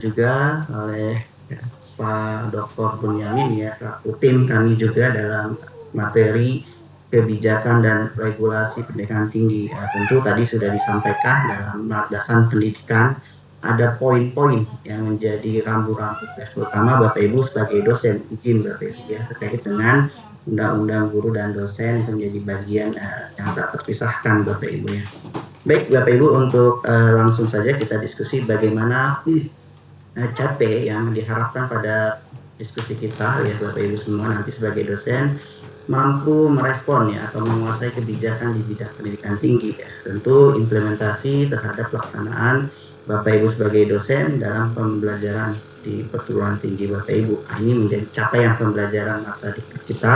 juga oleh Pak Dr. Bunyamin ya, selaku tim kami juga dalam materi kebijakan dan regulasi pendidikan tinggi. Tentu tadi sudah disampaikan dalam landasan pendidikan ada poin-poin yang menjadi rambu-rambu ya, terutama Bapak Ibu sebagai dosen, izin Bapak Ibu ya, terkait dengan Undang-Undang Guru dan Dosen itu menjadi bagian yang tak terpisahkan Bapak Ibu ya. Baik Bapak Ibu, untuk langsung saja kita diskusi bagaimana capek yang diharapkan pada diskusi kita ya Bapak Ibu semua nanti sebagai dosen mampu merespon ya atau menguasai kebijakan di bidang pendidikan tinggi ya. Tentu implementasi terhadap pelaksanaan Bapak Ibu sebagai dosen dalam pembelajaran di perguruan tinggi Bapak Ibu. Ini menjadi capaian pembelajaran mata diklat kita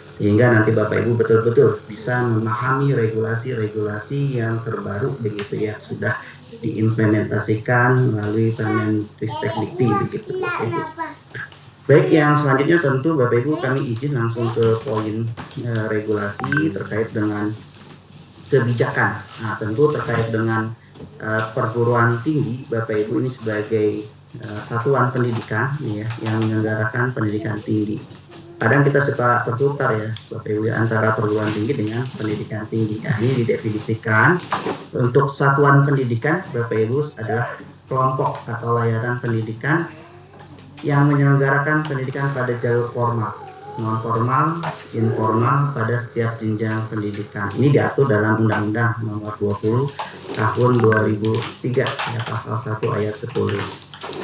sehingga nanti Bapak Ibu betul-betul bisa memahami regulasi-regulasi yang terbaru begitu ya, sudah diimplementasikan melalui Permendikbud begitu Bapak Ibu. Baik, yang selanjutnya tentu Bapak Ibu kami izin langsung ke poin regulasi terkait dengan kebijakan. Nah, tentu terkait dengan perguruan tinggi Bapak Ibu ini sebagai satuan pendidikan ya, yang menyelenggarakan pendidikan tinggi. Kadang kita suka berputar ya Bapak Ibu antara perguruan tinggi dengan pendidikan tinggi. Nah, ini didefinisikan untuk satuan pendidikan Bapak Ibu adalah kelompok atau layanan pendidikan yang menyelenggarakan pendidikan pada jalur formal, non formal, informal pada setiap jenjang pendidikan. Ini diatur dalam Undang-Undang Nomor 20 Tahun 2003 ya, pasal 1 ayat 10.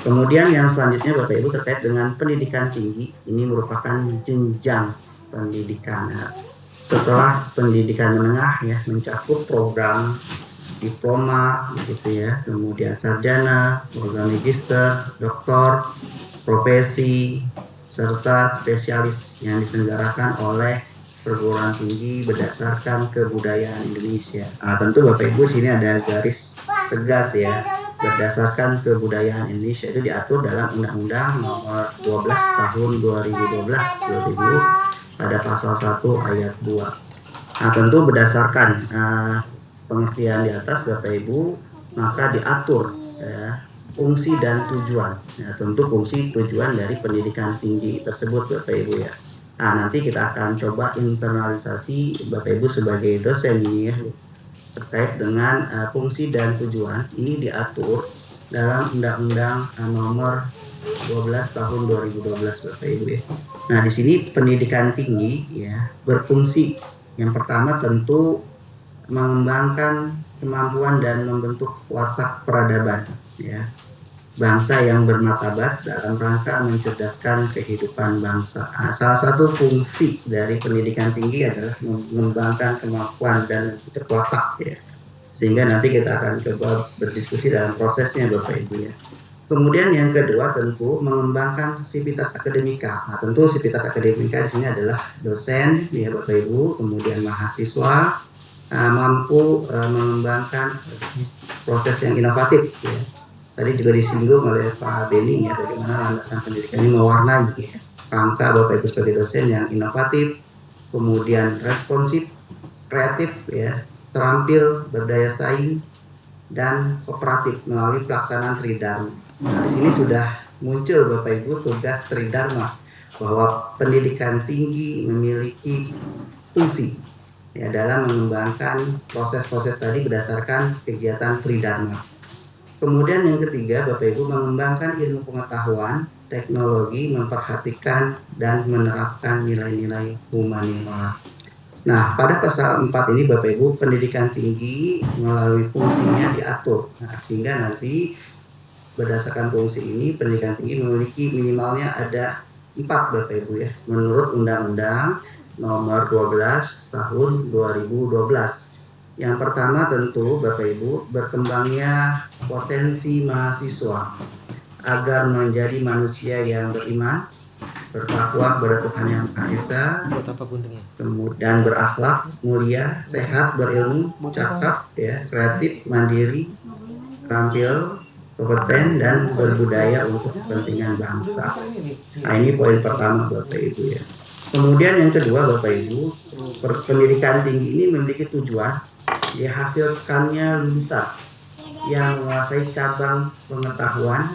Kemudian yang selanjutnya Bapak Ibu terkait dengan pendidikan tinggi, ini merupakan jenjang pendidikan. Nah, setelah pendidikan menengah ya mencakup program diploma gitu ya, kemudian sarjana, program magister, doktor, profesi, serta spesialis yang diselenggarakan oleh perguruan tinggi berdasarkan kebudayaan Indonesia. Nah, tentu Bapak Ibu sini ada garis tegas ya, berdasarkan kebudayaan Indonesia itu diatur dalam Undang-Undang Nomor 12 Tahun 2012 pada pasal 1 ayat 2. Nah, tentu berdasarkan pengertian di atas Bapak Ibu, maka diatur ya, fungsi dan tujuan. Nah, tentu fungsi tujuan dari pendidikan tinggi tersebut Bapak Ibu ya. Nah, nanti kita akan coba internalisasi Bapak Ibu sebagai dosen ini ya, terkait dengan fungsi dan tujuan. Ini diatur dalam Undang-Undang Nomor 12 Tahun 2012 Bapak Ibu ya. Nah, di sini pendidikan tinggi ya berfungsi yang pertama tentu mengembangkan kemampuan dan membentuk watak peradaban ya, bangsa yang bermartabat dalam rangka mencerdaskan kehidupan bangsa. Nah, salah satu fungsi dari pendidikan tinggi adalah mengembangkan kemampuan dan watak ya. Sehingga nanti kita akan coba berdiskusi dalam prosesnya Bapak Ibu ya. Kemudian yang kedua tentu mengembangkan sivitas akademika. Nah, tentu sivitas akademika di sini adalah dosen ya Bapak Ibu, kemudian mahasiswa mampu mengembangkan proses yang inovatif ya. Tadi juga disinggung oleh Pak Beni ya, bagaimana landasan pendidikan ini mewarnai ya, rangka Bapak Ibu sebagai dosen yang inovatif, kemudian responsif, kreatif ya, terampil, berdaya saing, dan kooperatif melalui pelaksanaan Tridharma. Nah, di sini sudah muncul Bapak Ibu tugas Tridharma, bahwa pendidikan tinggi memiliki fungsi ya dalam mengembangkan proses-proses tadi berdasarkan kegiatan Tridharma. Kemudian yang ketiga Bapak Ibu mengembangkan ilmu pengetahuan, teknologi, memperhatikan dan menerapkan nilai-nilai humanima. Nah, pada pasal 4 ini Bapak Ibu pendidikan tinggi melalui fungsinya diatur. Nah, sehingga nanti berdasarkan fungsi ini pendidikan tinggi memiliki minimalnya ada 4 Bapak Ibu ya, menurut Undang-Undang Nomor 12 Tahun 2012. Yang pertama tentu Bapak Ibu berkembangnya potensi mahasiswa agar menjadi manusia yang beriman, bertakwa kepada Tuhan Yang Maha Esa, kemudian berakhlak mulia, sehat, berilmu, cakap, ya, kreatif, mandiri, terampil, kompeten, dan berbudaya untuk kepentingan bangsa. Nah, ini poin pertama Bapak Ibu ya. Kemudian yang kedua Bapak Ibu, pendidikan tinggi ini memiliki tujuan dihasilkannya lulusan yang menguasai cabang pengetahuan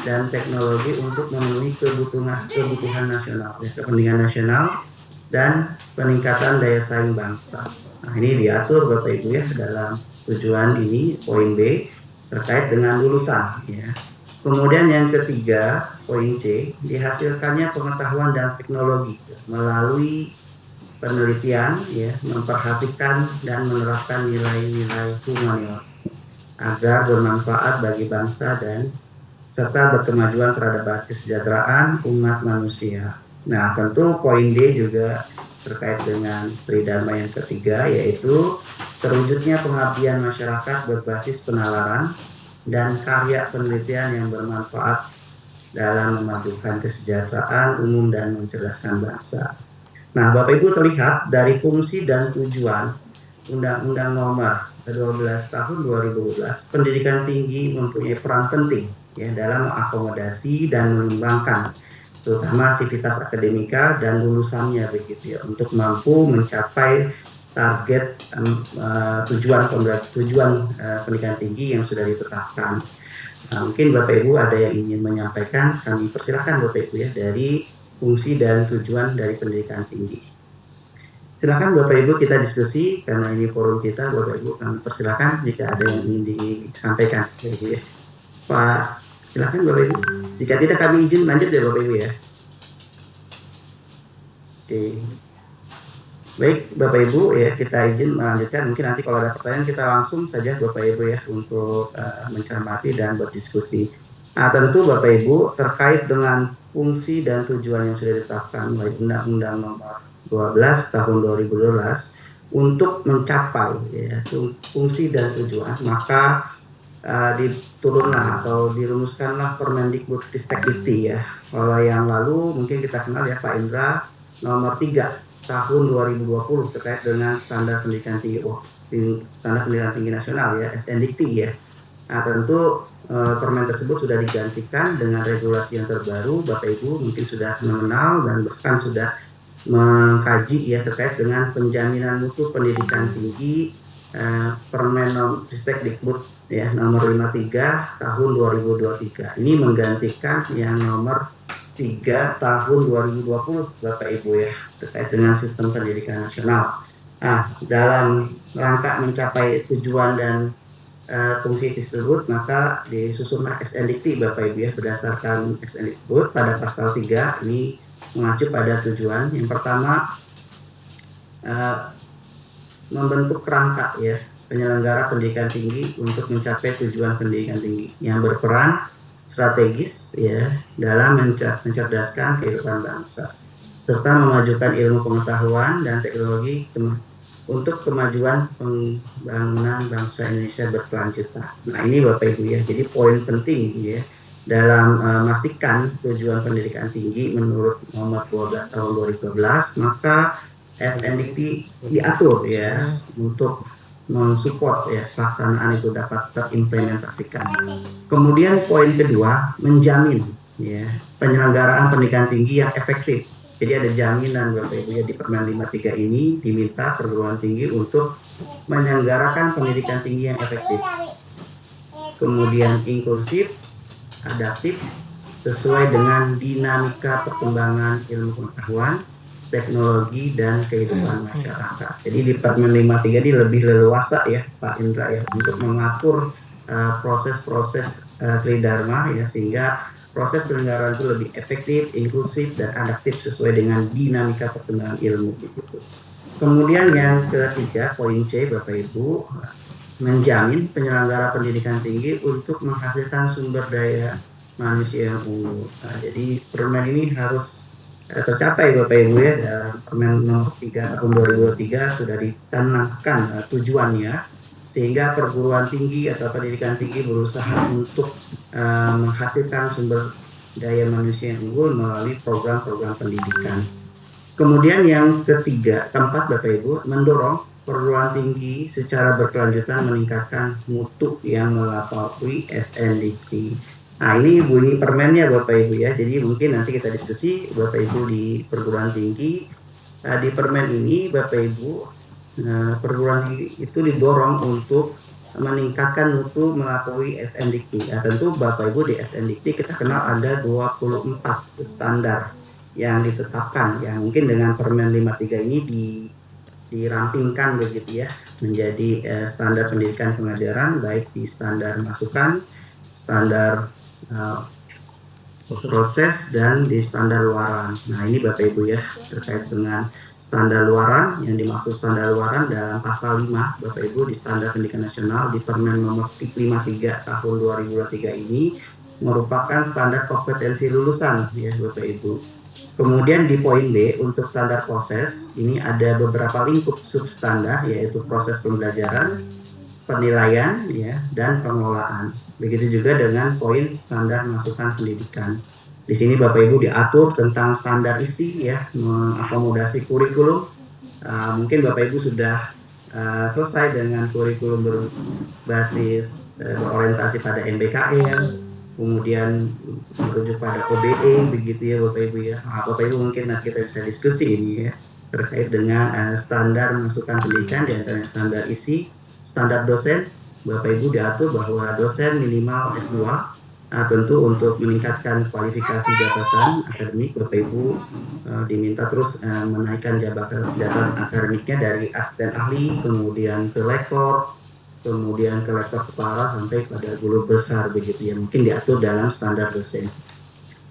dan teknologi untuk memenuhi kebutuhan nasional, ya, kepentingan nasional dan peningkatan daya saing bangsa. Nah, ini diatur Bapak Ibu ya dalam tujuan ini poin B terkait dengan lulusan ya. Kemudian yang ketiga, poin C, dihasilkannya pengetahuan dan teknologi melalui penelitian ya, memperhatikan dan menerapkan nilai-nilai humaniora agar bermanfaat bagi bangsa dan serta berkemajuan terhadap kesejahteraan umat manusia. Nah, tentu poin D juga terkait dengan tridharma yang ketiga, yaitu terwujudnya pengabdian masyarakat berbasis penalaran dan karya penelitian yang bermanfaat dalam memajukan kesejahteraan umum dan mencerdaskan bangsa. Nah, Bapak Ibu, terlihat dari fungsi dan tujuan Undang-Undang Nomor 12 Tahun 2012, pendidikan tinggi mempunyai peran penting ya dalam mengakomodasi dan mengembangkan terutama sivitas akademika dan lulusannya begitu ya untuk mampu mencapai target tujuan pendidikan tinggi yang sudah ditetapkan. Nah, mungkin Bapak Ibu ada yang ingin menyampaikan, kami persilakan Bapak Ibu ya dari fungsi dan tujuan dari pendidikan tinggi. Silakan Bapak Ibu kita diskusi karena ini forum kita. Bapak Ibu kami persilakan jika ada yang ingin disampaikan Bapak Ibu ya. Pak, silakan Bapak Ibu. Jika tidak kami izin lanjut ya Bapak Ibu ya. Oke. Baik Bapak Ibu ya, kita izin melanjutkan. Mungkin nanti kalau ada pertanyaan kita langsung saja Bapak Ibu ya untuk mencermati dan berdiskusi. Nah, tentu Bapak Ibu terkait dengan fungsi dan tujuan yang sudah ditetapkan oleh Undang-Undang Nomor 12 Tahun 2012 untuk mencapai ya, fungsi dan tujuan, maka diturunlah atau dirumuskanlah Permendikbudristek-Dikti ya. Kalau yang lalu mungkin kita kenal ya Pak Indra, nomor 3 tahun 2020 terkait dengan standar pendidikan tinggi standar pendidikan tinggi nasional ya, SNDikti ya. Nah, tentu permen tersebut sudah digantikan dengan regulasi yang terbaru. Bapak Ibu mungkin sudah mengenal dan bahkan sudah mengkaji ya terkait dengan penjaminan mutu pendidikan tinggi, Permen Ristek-Dikbud ya nomor 53 tahun 2023. Ini menggantikan yang nomor 3 tahun 2020 Bapak Ibu ya terkait dengan sistem pendidikan nasional. Nah, dalam rangka mencapai tujuan dan fungsi tersebut maka disusunlah SNDikti Bapak Ibu ya berdasarkan SNDikti pada pasal 3 ini mengacu pada tujuan. Yang pertama membentuk kerangka ya penyelenggara pendidikan tinggi untuk mencapai tujuan pendidikan tinggi yang berperan strategis ya dalam mencerdaskan kehidupan bangsa serta memajukan ilmu pengetahuan dan teknologi untuk kemajuan pembangunan bangsa Indonesia berkelanjutan. Nah, ini Bapak Ibu ya, jadi poin penting ya dalam memastikan tujuan pendidikan tinggi menurut nomor 12 tahun 2012, maka SNDikti diatur ya untuk mensupport ya pelaksanaan itu dapat terimplementasikan. Kemudian poin kedua, menjamin ya penyelenggaraan pendidikan tinggi yang efektif. Jadi ada jaminan Bapak Ibu ya di Permen 53 ini diminta perguruan tinggi untuk menyelenggarakan pendidikan tinggi yang efektif. Kemudian inklusif, adaptif, sesuai dengan dinamika perkembangan ilmu pengetahuan, teknologi, dan kehidupan masyarakat. Jadi di Permen 53 ini lebih leluasa ya Pak Indra ya untuk mengatur proses-proses tridharma ya sehingga proses penyelenggaraan itu lebih efektif, inklusif, dan adaptif sesuai dengan dinamika perkembangan ilmu gitu. Kemudian yang ketiga, poin C Bapak Ibu, menjamin penyelenggara pendidikan tinggi untuk menghasilkan sumber daya manusia yang unggul. Nah, jadi permen ini harus tercapai Bapak Ibu ya dalam Permen nomor 3 tahun 2023 sudah ditanamkan tujuannya sehingga perguruan tinggi atau pendidikan tinggi berusaha untuk menghasilkan sumber daya manusia yang unggul melalui program-program pendidikan. Kemudian yang keempat Bapak Ibu, mendorong perguruan tinggi secara berkelanjutan meningkatkan mutu yang melalui SNDikti. Nah, ini bunyi permennya Bapak Ibu ya. Jadi mungkin nanti kita diskusi Bapak Ibu di perguruan tinggi. Di permen ini Bapak Ibu perguruan tinggi itu didorong untuk meningkatkan mutu melalui SNDikti. Ya, tentu Bapak Ibu di SNDikti kita kenal ada 24 standar yang ditetapkan, yang mungkin dengan Permen 53 ini dirampingkan begitu ya, menjadi standar pendidikan pengajaran, baik di standar masukan, standar proses, dan di standar luaran. Nah ini Bapak Ibu ya, terkait dengan standar luaran, yang dimaksud standar luaran dalam pasal 5 Bapak Ibu di standar pendidikan nasional di Permen nomor 53 tahun 2023 ini merupakan standar kompetensi lulusan ya Bapak Ibu. Kemudian di poin B untuk standar proses ini ada beberapa lingkup substandar, yaitu proses pembelajaran, penilaian ya, dan pengelolaan. Begitu juga dengan poin standar masukan pendidikan. Di sini Bapak Ibu diatur tentang standar isi ya, mengakomodasi kurikulum. Mungkin Bapak Ibu sudah selesai dengan kurikulum berbasis berorientasi pada MBKM, kemudian merujuk pada OBE begitu ya Bapak Ibu ya. Bapak Ibu mungkin nanti kita bisa diskusi ini ya, terkait dengan standar masukan pendidikan, di antaranya standar isi, standar dosen. Bapak Ibu diatur bahwa dosen minimal S2, tentu untuk meningkatkan kualifikasi jabatan akademik Bapak Ibu diminta terus menaikkan jabatan akademiknya dari asisten ahli, kemudian ke lektor, kemudian ke lektor kepala sampai pada guru besar begitu ya, mungkin diatur dalam standar dosen.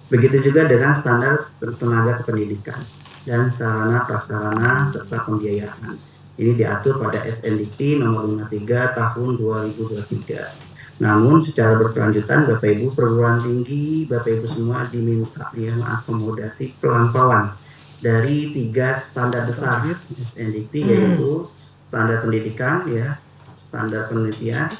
Begitu juga dengan standar tenaga kependidikan dan sarana prasarana serta pembiayaan. Ini diatur pada SNDikti nomor 53 tahun 2023. Namun secara berkelanjutan Bapak Ibu perguruan tinggi, Bapak Ibu semua diminta ya mengakomodasi pelampauan dari 3 standar besar SNDikti, yaitu standar pendidikan ya, standar penelitian,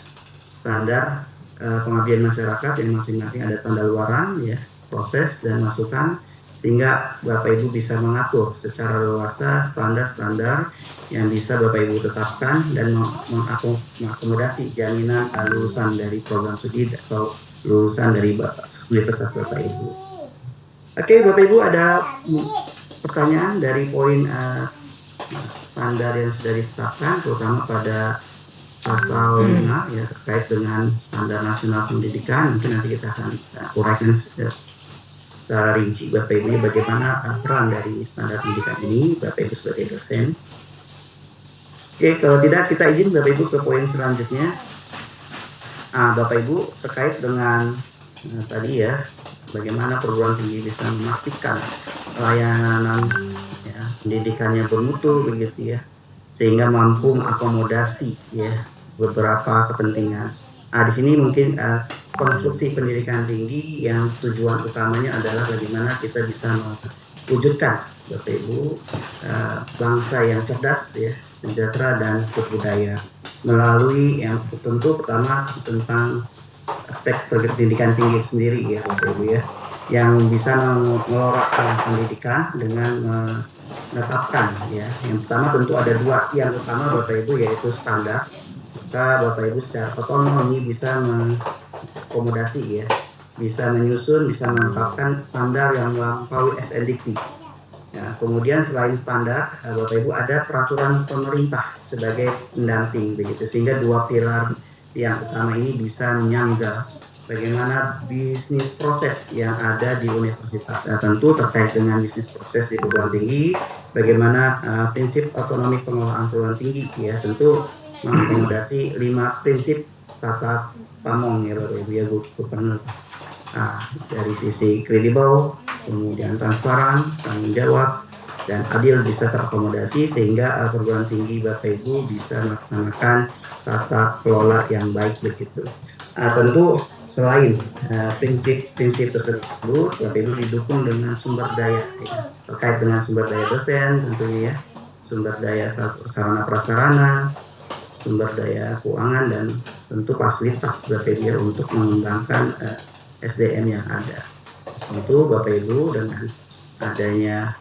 standar pengabdian masyarakat, yang masing-masing ada standar luaran ya, proses dan masukan, sehingga Bapak Ibu bisa mengatur secara leluasa standar-standar yang bisa Bapak Ibu tetapkan dan mengakomodasi jaminan lulusan dari program studi atau lulusan dari universitas Bapak Ibu. Oke Bapak Ibu, ada pertanyaan dari poin standar yang sudah ditetapkan, terutama pada pasal 5 ya, terkait dengan standar nasional pendidikan. Mungkin nanti kita akan uraikan secara rinci Bapak Ibu bagaimana peran dari standar pendidikan ini Bapak Ibu sebagai dosen. Oke, kalau tidak kita izin Bapak Ibu ke poin selanjutnya. Bapak Ibu terkait dengan tadi ya, bagaimana perguruan tinggi bisa memastikan layanan ya, pendidikannya bermutu begitu ya, sehingga mampu mengakomodasi ya beberapa kepentingan. Di sini mungkin konstruksi pendidikan tinggi yang tujuan utamanya adalah bagaimana kita bisa mewujudkan Bapak Ibu bangsa yang cerdas ya, sejahtera dan berbudaya, melalui yang tentu pertama tentang aspek pendidikan tinggi sendiri ya Bapak Ibu ya, yang bisa mengelola pendidikan dengan menetapkan ya. Yang pertama tentu ada 2 yang utama Bapak Ibu, yaitu standar. Maka Bapak Ibu secara otonom bisa mengakomodasi ya, bisa menyusun, bisa menetapkan standar yang melampaui SNDikti. Ya, kemudian selain standar, Bapak Ibu ada peraturan pemerintah sebagai pendamping begitu, sehingga 2 pilar yang utama ini bisa menyangga bagaimana bisnis proses yang ada di universitas. Tentu terkait dengan bisnis proses di perguruan tinggi, bagaimana prinsip otonomi pengelolaan perguruan tinggi ya, tentu mengakomodasi 5 prinsip tata pamong ya Bapak Ibu ya Gubernur. Dari sisi kredibel, kemudian transparan, tanggung jawab, dan adil bisa terakomodasi, sehingga perguruan tinggi Bapak Ibu bisa melaksanakan tata kelola yang baik begitu. Tentu selain prinsip-prinsip tersebut, Bapak Ibu didukung dengan sumber daya ya, terkait dengan sumber daya dosen tentunya ya, sumber daya sarana prasarana, sumber daya keuangan, dan tentu fasilitas Bapak Ibu ya, untuk mengembangkan SDM yang ada. Tentu Bapak Ibu dengan adanya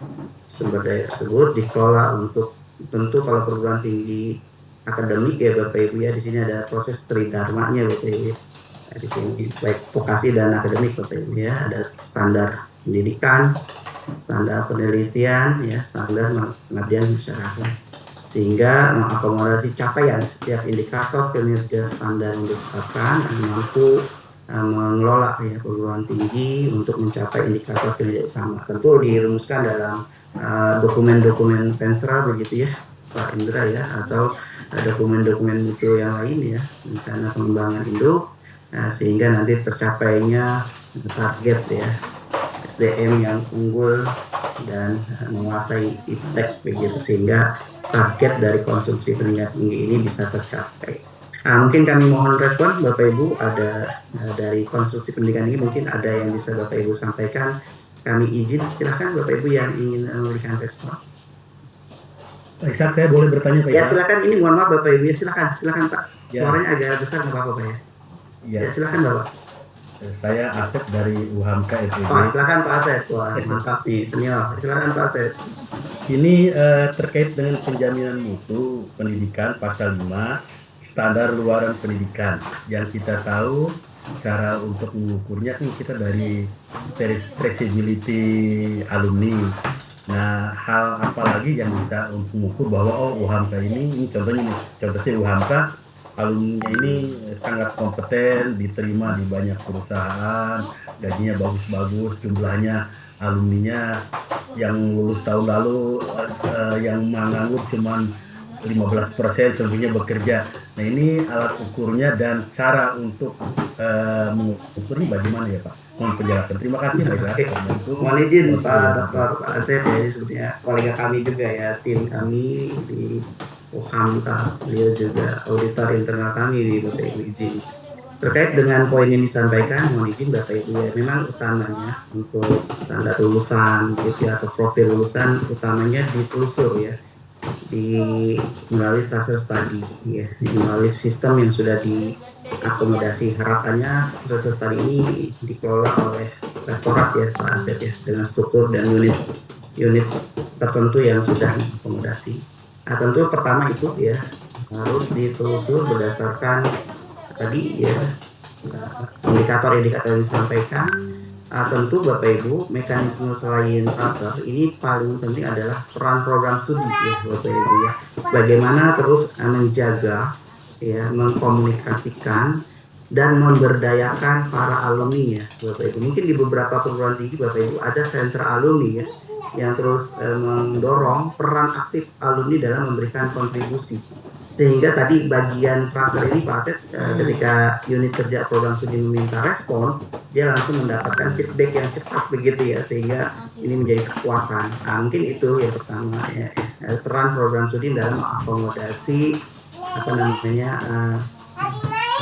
sumber daya tersebut dikelola untuk, tentu kalau perguruan tinggi akademik ya Bapak Ibu ya, di sini ada proses tridharmanya Bapak Ibu. Di sini baik vokasi dan akademik Bapak Ibu ya, ada standar pendidikan, standar penelitian ya, standar pengabdian masyarakat, sehingga mengakomodasi capaian setiap indikator kinerja standar yang ditetapkan dan mampu mengelola ya perguruan tinggi untuk mencapai indikator kinerja utama. Tentu dirumuskan dalam dokumen-dokumen pensra begitu ya Pak Indra ya, atau dokumen-dokumen mutu yang lain ya, rencana pengembangan induk, sehingga nanti tercapainya target ya SDM yang unggul dan menguasai iptek begitu, sehingga target dari konsumsi pendidikan tinggi ini bisa tercapai. Mungkin kami mohon respon Bapak Ibu, ada dari konstruksi pendidikan ini mungkin ada yang bisa Bapak Ibu sampaikan. Kami izin, silahkan Bapak Ibu yang ingin memberikan respon. Ishak, saya boleh bertanya Pak? Ya silakan, ini mohon maaf Bapak Ibu ya, silakan Pak. Ya. Suaranya agak besar nggak apa-apa Pak ya. Ya silakan Bapak. Saya Asep dari UHAMKA FEB. Oh, silakan Pak Asep. Wah, mantap nih, senior. Silakan Pak Asep. Ini terkait dengan penjaminan mutu pendidikan pasal 5 standar luaran pendidikan. Yang kita tahu cara untuk mengukurnya kan kita dari traceability alumni. Nah, hal apa lagi yang bisa untuk mengukur bahwa UHAMKA ini contohnya UHAMKA alumni ini sangat kompeten, diterima di banyak perusahaan, gajinya bagus-bagus, jumlahnya alumninya yang lulus tahun lalu yang menganggur cuma 15%, selebihnya bekerja. Nah, ini alat ukurnya dan cara untuk mengukurnya bagaimana ya Pak? Mohon penjelasan. Terima kasih Pak. Mohon izin Pak Dr. Asep ya, ini sebetulnya kolega kami juga ya, tim kami di UHAMKA, beliau juga auditor internal kami di Bapak Ibu izin. Terkait dengan poin yang disampaikan, mohon izin Bapak Ibu ya, memang utamanya untuk standar lulusan gitu ya, atau profil lulusan utamanya ditelusur ya, melalui tracer study ya, melalui sistem yang sudah diakomodasi. Harapannya tracer study ini dikelola oleh rektorat ya Pak Asep ya, dengan struktur dan unit tertentu yang sudah diakomodasi. Tentu pertama itu ya harus ditelusur berdasarkan tadi ya indikator-indikator yang disampaikan. Tentu Bapak Ibu, mekanisme selain tracer ini paling penting adalah peran program studi ya Bapak Ibu ya. Bagaimana terus menjaga ya, mengkomunikasikan dan memberdayakan para alumni ya Bapak Ibu. Mungkin di beberapa perguruan tinggi Bapak Ibu ada sentra alumni ya, yang terus mendorong peran aktif alumni dalam memberikan kontribusi. Sehingga tadi bagian tracer ini Pak Asep, ketika unit kerja program studi meminta respon, dia langsung mendapatkan feedback yang cepat begitu ya, sehingga ini menjadi kekuatan. Mungkin itu yang pertama ya, peran program studi dalam mengakomodasi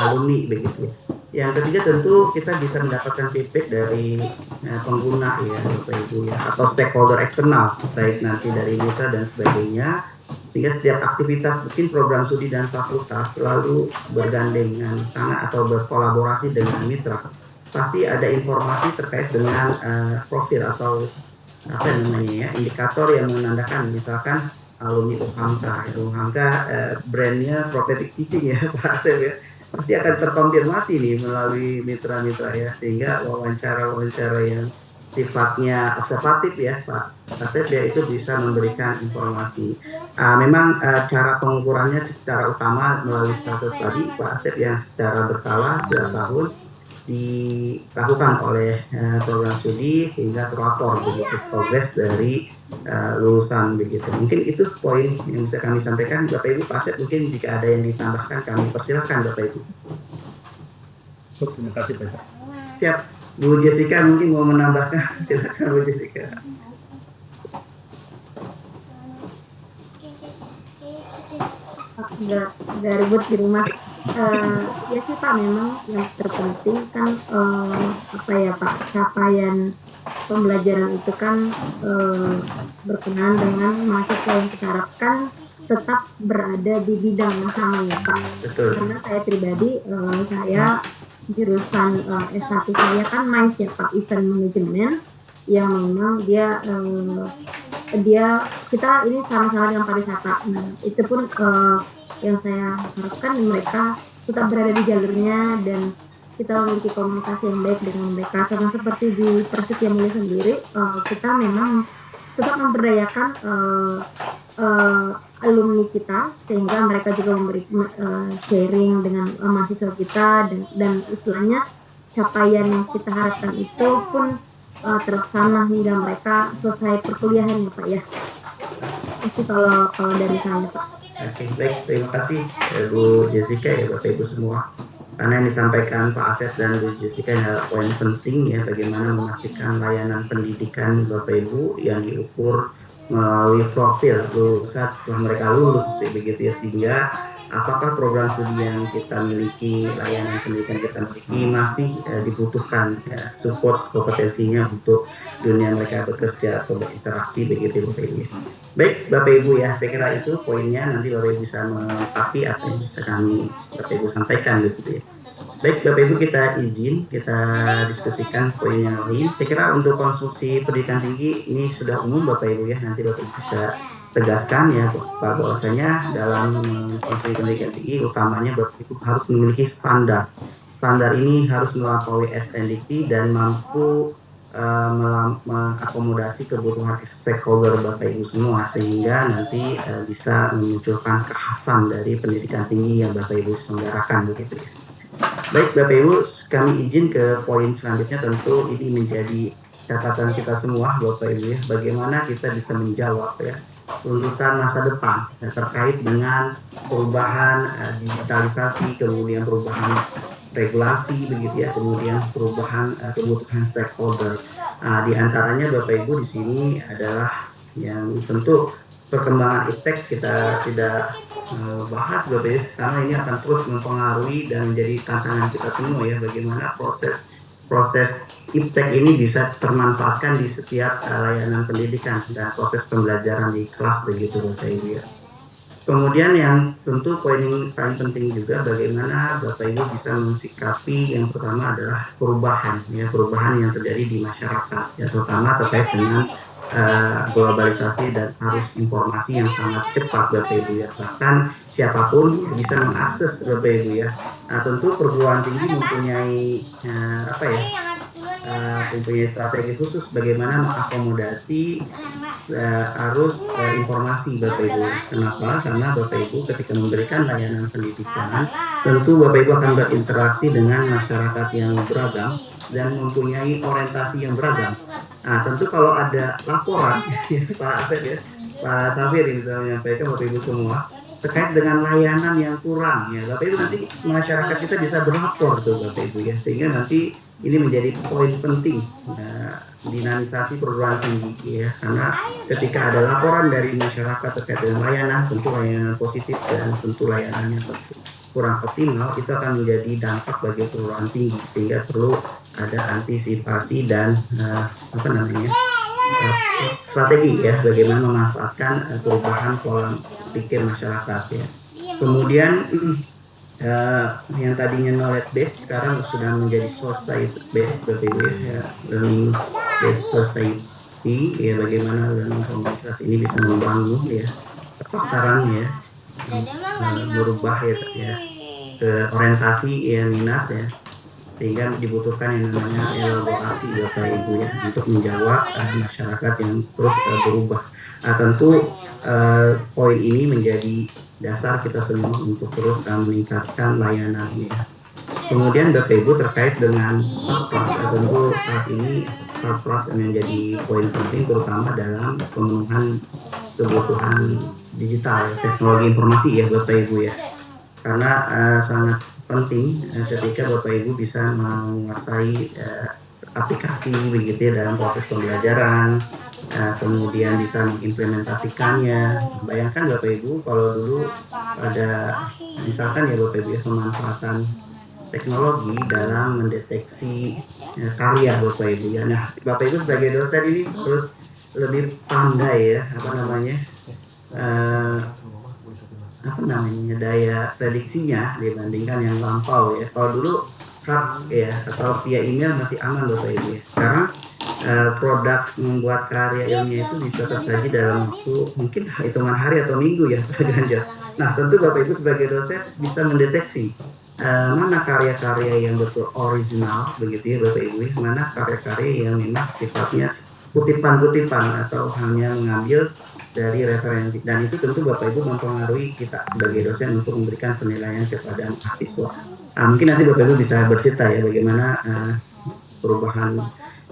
alumni begitu. Yang ketiga tentu kita bisa mendapatkan feedback dari pengguna ya Bapak Ibu ya, atau stakeholder eksternal, baik nanti dari mitra dan sebagainya, sehingga setiap aktivitas mungkin program studi dan fakultas selalu bergandengan tangan atau berkolaborasi dengan mitra. Pasti ada informasi terkait dengan profil atau indikator yang menandakan misalkan alumni UHAMKA, brandnya prophetic teaching ya Pak Asep ya, pasti akan terkonfirmasi nih melalui mitra-mitra ya, sehingga wawancara-wawancara yang sifatnya observatif ya Pak Asep ya, itu bisa memberikan informasi. Memang cara pengukurannya secara utama melalui status tadi Pak Asep yang secara berkala setiap tahun dilakukan oleh program studi sehingga terlapor begitu progres dari lulusan begitu. Mungkin itu poin yang bisa kami sampaikan Bapak Ibu. Pak Asep mungkin jika ada yang ditambahkan kami persilakan Bapak Ibu. Terima kasih Pak. Siap. Bu Jessica mungkin mau menambahkan, silakan Bu Jessica. Udah ribut di rumah. Ya sih Pak, memang yang terpenting kan capaian pembelajaran itu kan berkenaan dengan mahasiswa yang kita harapkan tetap berada di bidang yang sama ya Pak. Betul. Karena saya pribadi, saya jurusan S1 saya kan MICE ya Pak, Event Management, yang memang kita ini sama-sama dengan pariwisata. Nah, itu pun yang saya harapkan mereka tetap berada di jalurnya dan kita memiliki komunikasi yang baik dengan mereka. Sama seperti di Prasetya Mulia sendiri, kita memang tetap memberdayakan alumni kita, sehingga mereka juga memberi sharing dengan mahasiswa kita, dan istilahnya capaian yang kita harapkan itu pun terlaksana hingga mereka selesai perkuliahan ya Pak ya. Itu kalau dari saya Pak. Oke, baik, terima kasih Bu Jessica ya, Bapak Ibu semua. Karena yang disampaikan Pak Asep dan Bu Jessica adalah poin penting ya, bagaimana memastikan layanan pendidikan Bapak Ibu yang diukur melalui profil lulusan setelah mereka lulus begitu ya, sehingga apakah program studi yang kita miliki, layanan pendidikan kita miliki masih dibutuhkan ya, support kompetensinya untuk dunia mereka bekerja atau berinteraksi begitu Bapak Ibu. Baik Bapak Ibu ya, saya kira itu poinnya, nanti Bapak Ibu bisa melengkapi apa yang bisa kami Bapak Ibu sampaikan begitu ya. Baik Bapak Ibu, kita izin kita diskusikan poin yang lain. Saya kira untuk konstruksi pendidikan tinggi ini sudah umum Bapak Ibu ya, nanti Bapak Ibu bisa tegaskan ya Pak, bahwasanya dalam konstruksi pendidikan tinggi utamanya Bapak Ibu harus memiliki standar. Standar ini harus melampaui SNDT dan mampu mengakomodasi kebutuhan stakeholder Bapak Ibu semua, sehingga nanti bisa memunculkan kekhasan dari pendidikan tinggi yang Bapak Ibu selenggarakan begitu ya. Baik Bapak Ibu, kami izin ke poin selanjutnya. Tentu ini menjadi catatan kita semua Bapak Ibu ya, bagaimana kita bisa menjawab ya tuntutan masa depan ya, terkait dengan perubahan digitalisasi, kemudian perubahan regulasi begitu ya, kemudian perubahan kebutuhan stakeholder. Di antaranya Bapak Ibu di sini adalah yang tentu perkembangan iptek kita tidak bahas Bapak Ibu, karena ini akan terus mempengaruhi dan menjadi tantangan kita semua ya, bagaimana proses iptek ini bisa termanfaatkan di setiap layanan pendidikan dan proses pembelajaran di kelas begitu Bapak Ibu ya. Kemudian yang tentu poin yang paling penting juga bagaimana Bapak Ibu bisa mensikapi yang pertama adalah perubahan yang terjadi di masyarakat ya, terutama terkait dengan globalisasi dan arus informasi yang sangat cepat Bapak Ibu ya, bahkan siapapun bisa mengakses Bapak Ibu ya. Tentu perguruan tinggi mempunyai mempunyai strategi khusus bagaimana mengakomodasi arus informasi Bapak Ibu. Kenapa? Karena Bapak Ibu ketika memberikan layanan pendidikan, tentu Bapak Ibu akan berinteraksi dengan masyarakat yang beragam dan mempunyai orientasi yang beragam. Tentu kalau ada laporan Pak Asep ya, Pak Safir yang bisa menyampaikan Bapak Ibu semua terkait dengan layanan yang kurang ya, Bapak Ibu nanti masyarakat kita bisa berlapor tuh Bapak Ibu ya, sehingga nanti ini menjadi poin penting dinamisasi perguruan tinggi ya, karena ketika ada laporan dari masyarakat terkait dengan layanan, tentu layanan positif dan tentu layanannya kurang optimal, itu akan menjadi dampak bagi perguruan tinggi, sehingga perlu ada antisipasi dan strategi ya, bagaimana memanfaatkan perubahan pola pikir masyarakat ya. Kemudian yang tadinya knowledge based sekarang sudah menjadi society based ya, learning based society ya, bagaimana learning komunitas ini bisa membangun ya kepakaran ya, berubah ya ke orientasi ya, minat ya, sehingga dibutuhkan yang namanya elaborasi Bapak Ibu ya untuk menjawab masyarakat yang terus berubah. Tentu poin ini menjadi dasar kita semua untuk terus meningkatkan layanannya. Kemudian Bapak Ibu terkait dengan surplus, tentu saat ini surplus yang menjadi poin penting terutama dalam pemenuhan kebutuhan digital, teknologi informasi ya Bapak Ibu ya, karena sangat penting ketika Bapak Ibu bisa menguasai aplikasi begitu ya dalam proses pembelajaran, kemudian bisa mengimplementasikannya. Bayangkan Bapak Ibu kalau dulu ada misalkan ya Bapak Ibu ya, pemanfaatan teknologi dalam mendeteksi karya Bapak Ibu ya. Nah Bapak Ibu sebagai dosen ini harus lebih pandai ya, daya prediksinya dibandingkan yang lampau ya. Kalau dulu hard ya atau via email masih aman Bapak Ibu ya. Sekarang produk membuat karya ilmiah itu bisa tersaji dalam waktu mungkin hitungan hari atau minggu ya Pak Ganjar. Nah tentu Bapak Ibu sebagai dosen bisa mendeteksi mana karya-karya yang betul original begitu ya Bapak Ibu, mana karya-karya yang memang sifatnya kutipan-kutipan atau hanya mengambil dari referensi, dan itu tentu Bapak Ibu mempengaruhi kita sebagai dosen untuk memberikan penilaian kepada mahasiswa. Mungkin nanti Bapak Ibu bisa bercerita ya bagaimana perubahan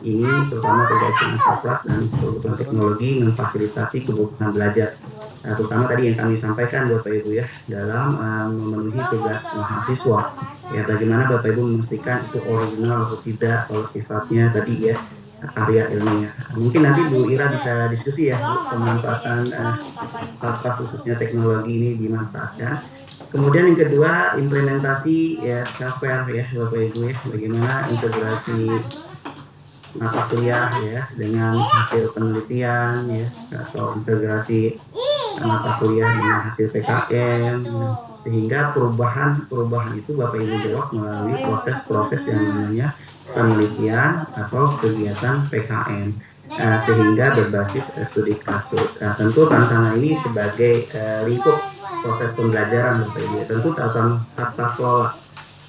ini terutama terkait dengan surplus dan kebutuhan teknologi memfasilitasi kebutuhan belajar. Terutama tadi yang kami sampaikan Bapak Ibu ya dalam memenuhi tugas mahasiswa. Ya bagaimana Bapak Ibu memastikan itu original atau tidak, kalau sifatnya tadi ya karya ilmiah. Mungkin nanti Bu Ira bisa diskusi ya Bu, pemanfaatan surplus khususnya teknologi ini dimanfaatkan. Kemudian yang kedua implementasi ya software ya Bapak Ibu ya, bagaimana integrasi mata kuliah ya dengan hasil penelitian ya atau integrasi mata kuliah dengan hasil PKM, sehingga perubahan itu Bapak Ibu jawab melalui proses-proses yang namanya penelitian atau kegiatan PKM, sehingga berbasis studi kasus. Tentu tantangan ini sebagai lingkup proses pembelajaran Bapak Ibu. Tentu tata kelola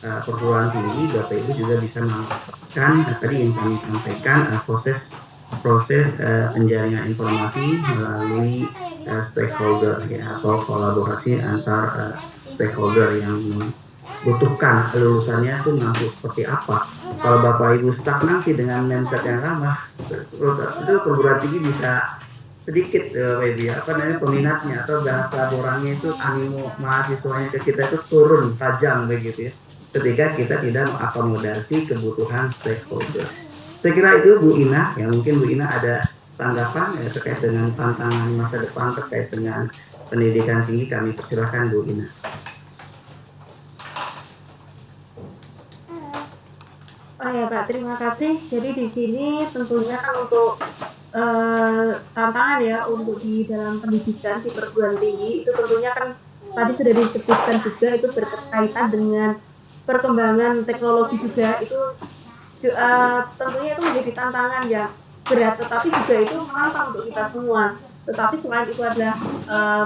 perguruan tinggi Bapak Ibu juga bisa melakukan tadi yang kami sampaikan proses penjaringan informasi melalui stakeholder ya atau kolaborasi antar stakeholder yang membutuhkan lulusannya itu mampu seperti apa. Kalau Bapak Ibu stagnasi dengan mindset yang lama, itu perguruan tinggi bisa sedikit Bapak Ibu ya, peminatnya atau bahasa orangnya itu animo mahasiswanya ke kita itu turun tajam begitu ya, ketika kita tidak mengakomodasi kebutuhan stakeholder. Saya kira itu Bu Ina, ya mungkin Bu Ina ada tanggapan ya, terkait dengan tantangan masa depan terkait dengan pendidikan tinggi. Kami persilahkan Bu Ina. Oh ya Pak, terima kasih. Jadi di sini tentunya kan untuk tantangan ya untuk di dalam pendidikan di perguruan tinggi itu tentunya kan tadi sudah disebutkan juga itu berkaitan dengan perkembangan teknologi juga, itu tentunya itu menjadi tantangan yang berat, tetapi juga itu menantang untuk kita semua. Tetapi selain itu adalah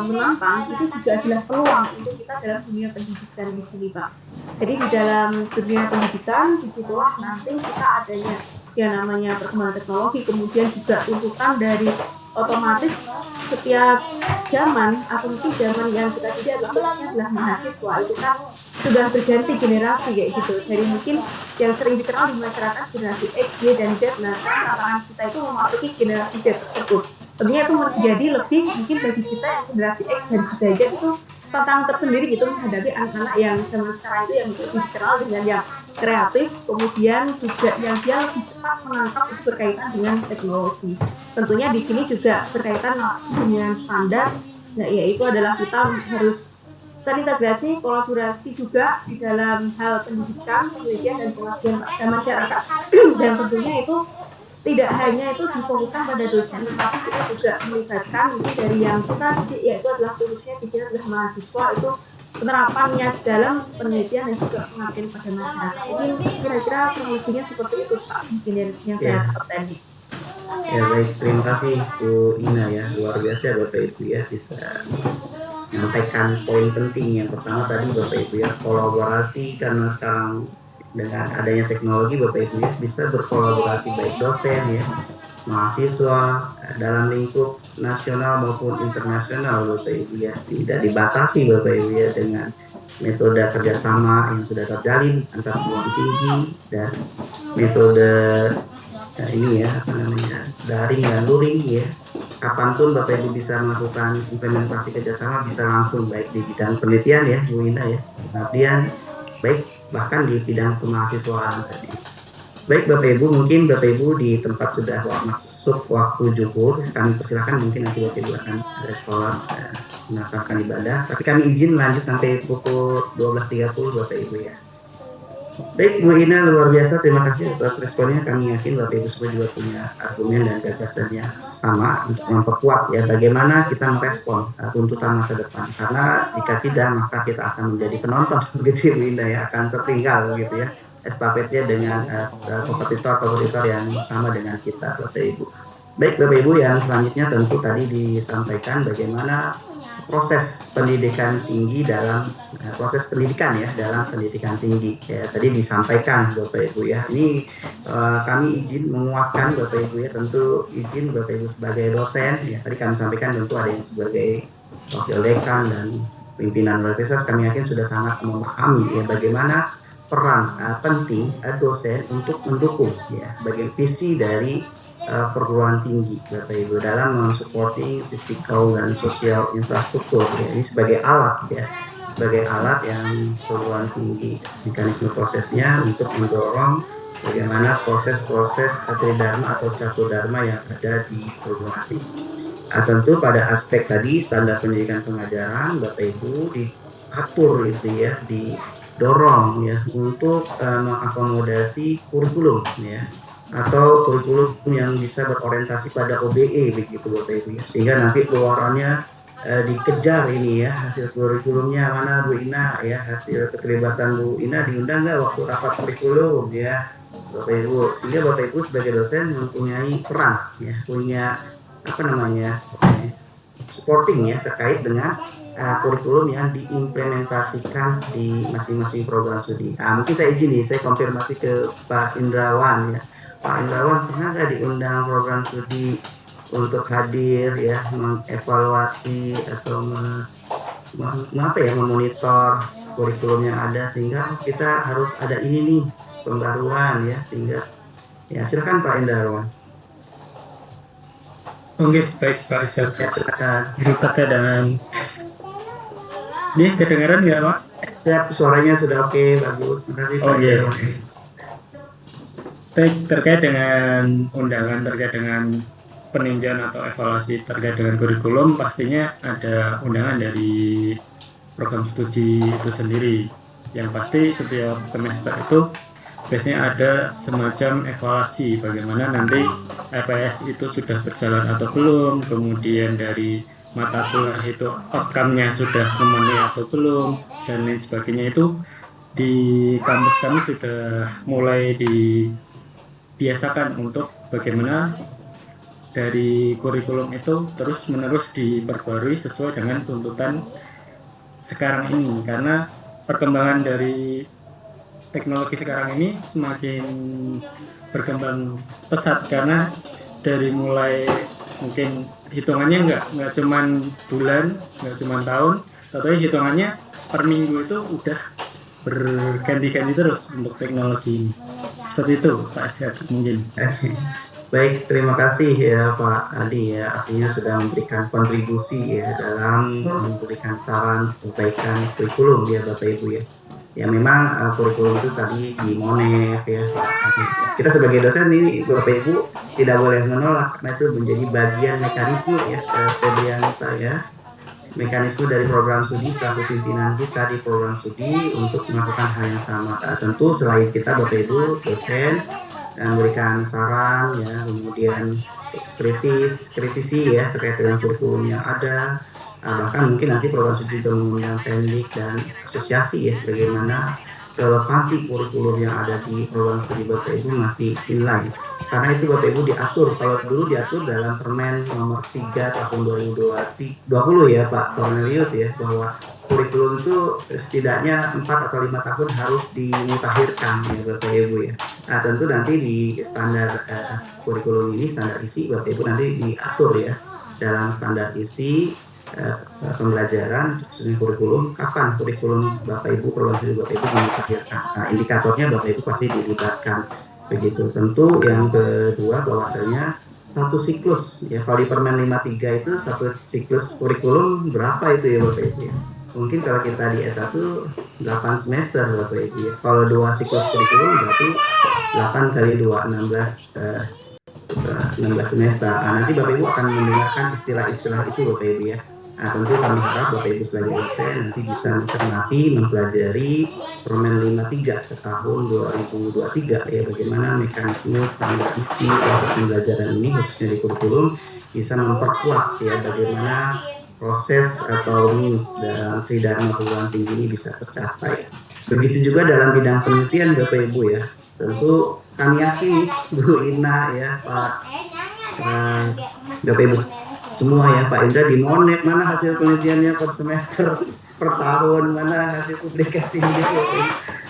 menantang, itu juga adalah peluang untuk kita dalam dunia pendidikan di sini Pak. Jadi di dalam dunia pendidikan disitulah nanti kita adanya yang namanya perkembangan teknologi, kemudian juga tuntutan dari otomatis setiap zaman atau mungkin zaman yang kita tidak adalah mahasiswa itu kan sudah berganti generasi kayak gitu. Jadi mungkin yang sering dikenal di masyarakat generasi X, Y, dan Z. Nah, tantangan kita itu memasuki generasi Z tersebut. Tentunya itu menjadi lebih mungkin bagi kita yang generasi X dan juga Z itu tantangan tersendiri gitu menghadapi anak-anak yang zaman sekarang itu yang lebih dikenal dengan yang kreatif, kemudian juga yang dia lebih cepat menangkap itu berkaitan dengan teknologi. Tentunya di sini juga berkaitan dengan standar, nah yaitu adalah kita harus terintegrasi, kolaborasi juga di dalam hal pendidikan, penelitian, dan pengabdian pada masyarakat. Dan tentunya itu tidak hanya itu difokuskan pada dosen, tetapi kita juga melibatkan itu dari yang kita didik, yaitu adalah khususnya di sini adalah mahasiswa, itu penerapannya dalam penelitian dan juga pengabdian pada masyarakat. Ini kira-kira kurang seperti itu Pak, mungkin yang saya dapat tadi. Ya baik, terima kasih Bu Ina ya, luar biasa Bapak Ibu ya bisa menyampaikan poin penting. Yang pertama tadi Bapak Ibu ya, kolaborasi, karena sekarang dengan adanya teknologi Bapak Ibu ya bisa berkolaborasi baik dosen ya, mahasiswa dalam lingkup nasional maupun internasional Bapak Ibu ya, tidak dibatasi Bapak Ibu ya dengan metode kerjasama yang sudah terjalin antara perguruan tinggi dan metode ini ya daring dan luring ya. Kapanpun Bapak Ibu bisa melakukan implementasi kerjasama, bisa langsung baik di bidang penelitian ya Bu Ina ya, kemudian baik bahkan di bidang kemahasiswaan tadi. Baik Bapak Ibu, mungkin Bapak Ibu di tempat sudah masuk waktu zuhur, kami persilakan mungkin nanti Bapak Ibu akan ada sholat melaksanakan ibadah, tapi kami izin lanjut sampai pukul 12.30 Bapak Ibu ya. Baik Bu Ina, luar biasa, terima kasih atas responnya. Kami yakin Bapak Ibu semua juga punya argumen dan gagasannya sama untuk memperkuat ya bagaimana kita merespon tuntutan masa depan, karena jika tidak maka kita akan menjadi penonton begitu Bu Ina ya, akan tertinggal gitu ya estafetnya dengan kompetitor yang sama dengan kita Bapak Ibu. Baik Bapak Ibu, yang selanjutnya tentu tadi disampaikan bagaimana proses pendidikan tinggi dalam proses pendidikan ya dalam pendidikan tinggi ya, tadi disampaikan Bapak Ibu ya. Ini kami izin menguatkan Bapak Ibu ya, tentu izin Bapak Ibu sebagai dosen ya, tadi kami sampaikan tentu ada yang sebagai wakil dekan dan pimpinan universitas, kami yakin sudah sangat memahami ya bagaimana peran penting dosen untuk mendukung ya bagian visi dari perguruan tinggi Bapak Ibu dalam mensupporting fisikal dan sosial infrastruktur ya. Ini sebagai alat ya, sebagai alat yang perguruan tinggi mekanisme prosesnya untuk mendorong bagaimana proses-proses tridharma atau catodharma yang ada di perguruan tinggi. Tentu pada aspek tadi standar pendidikan pengajaran Bapak Ibu diatur itu ya, didorong ya untuk mengakomodasi kurikulum ya, atau kurikulum yang bisa berorientasi pada OBE begitu Bapak Ibu ya, sehingga nanti keluarannya dikejar ini ya, hasil kurikulumnya mana Bu Ina ya, hasil keterlibatan Bu Ina diundang nggak waktu rapat kurikulum ya Bapak Ibu, sehingga Bapak Ibu sebagai dosen mempunyai peran ya, punya apa namanya supporting ya terkait dengan kurikulum yang diimplementasikan di masing-masing program studi. Mungkin saya izin nih, saya konfirmasi ke Pak Indrawan ya. Pak Indrawan pernah nggak diundang program studi untuk hadir ya, mengevaluasi atau memonitor kurikulum yang ada, sehingga kita harus ada ini nih pembaruan ya, sehingga ya silakan Pak Indrawan. Oke, baik Pak Isyaf. Ya, silakan. Terkait dengan ini kedengaran nggak Pak? Ya, suaranya sudah oke, bagus. Terima kasih Pak. Iya. Baik, terkait dengan undangan terkait dengan peninjauan atau evaluasi terkait dengan kurikulum, pastinya ada undangan dari program studi itu sendiri. Yang pasti setiap semester itu biasanya ada semacam evaluasi bagaimana nanti EPS itu sudah berjalan atau belum, kemudian dari mata kuliah itu outcome-nya sudah memenuhi atau belum, dan lain sebagainya. Itu di kampus kami sudah mulai dibiasakan untuk bagaimana dari kurikulum itu terus menerus diperbarui sesuai dengan tuntutan sekarang ini, karena perkembangan dari teknologi sekarang ini semakin berkembang pesat, karena dari mulai mungkin hitungannya nggak cuman bulan, nggak cuman tahun, tapi hitungannya per minggu itu udah berganti-ganti terus untuk teknologi ini. Seperti itu Pak Syed mungkin. Baik, terima kasih ya Pak Adi ya, artinya sudah memberikan kontribusi ya dalam memberikan saran perbaikan kurikulum ya Bapak Ibu ya. Ya memang kurikulum itu tadi di Monef ya. Kita sebagai dosen ini Bapak Ibu tidak boleh menolak, karena itu menjadi bagian mekanisme ya Febrianita ya, mekanisme dari program studi selaku pimpinan kita di program studi untuk melakukan hal yang sama. Tentu selain kita Bapak Ibu dosen memberikan saran ya, kemudian kritisi ya terkait dengan kurikulum yang ada, bahkan mungkin nanti program studi juga mengundang Pendik dan asosiasi ya, bagaimana relevansi kurikulum yang ada di program studi Bapak Ibu masih inline, karena itu Bapak Ibu diatur, kalau dulu diatur dalam Permen nomor 3 tahun 2020 ya Pak Cornelius ya, bahwa kurikulum itu setidaknya 4 atau 5 tahun harus dimutakhirkan ya Bapak Ibu ya. Tentu nanti di standar kurikulum ini, standar isi Bapak Ibu nanti diatur ya dalam standar isi pembelajaran khususnya kurikulum, kapan kurikulum Bapak Ibu program studi Bapak Ibu dimutakhirkan. Indikatornya Bapak Ibu pasti dilibatkan begitu. Tentu yang kedua bahwasanya satu siklus ya, kalau di Permen 53 itu satu siklus kurikulum berapa itu ya Bapak Ibu ya. Mungkin kalau kita di S1 8 semester Bapak Ibu ya. Kalau 2 siklus kurikulum berarti 8 kali 2 16 semester. Nanti Bapak Ibu akan mendengarkan istilah-istilah itu Bapak Ibu ya. Tentu kami harap Bapak Ibu sebagai dosen nanti bisa mencermati, mempelajari Permen 53 ke tahun 2023 ya, bagaimana mekanisme standar isi proses pembelajaran ini khususnya di kurikulum bisa memperkuat ya bagaimana proses atau means dalam tridharma perguruan tinggi ini bisa tercapai. Begitu juga dalam bidang penelitian Bapak Ibu ya. Tentu kami yakin Bu Ina ya, Pak Bapak Ibu semua ya, Pak Indra di Monet mana hasil penelitiannya per semester, per tahun, mana hasil publikasinya gitu.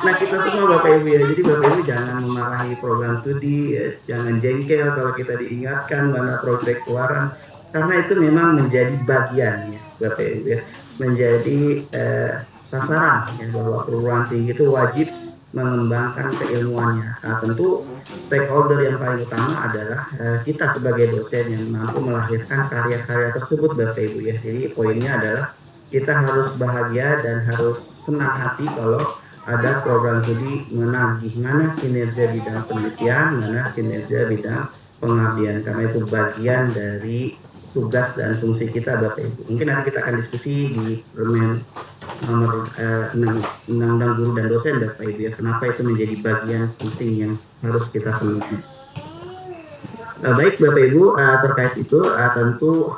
Nah kita semua Bapak Ibu ya, jadi Bapak Ibu jangan memarahi program studi, ya. Jangan jengkel kalau kita diingatkan mana proyek keluaran, karena itu memang menjadi bagian ya Bapak Ibu ya, menjadi sasaran ya, bahwa perguruan tinggi itu wajib mengembangkan keilmuannya. Nah, tentu stakeholder yang paling utama adalah kita sebagai dosen yang mampu melahirkan karya-karya tersebut Bapak Ibu ya. Jadi poinnya adalah kita harus bahagia dan harus senang hati kalau ada program studi menagih mana kinerja bidang penelitian, mana kinerja bidang pengabdian, karena itu bagian dari tugas dan fungsi kita Bapak Ibu. Mungkin nanti kita akan diskusi di permen nomor undang-undang guru dan dosen Bapak Ibu ya, kenapa itu menjadi bagian penting yang harus kita penuhi. Baik Bapak Ibu, terkait itu tentu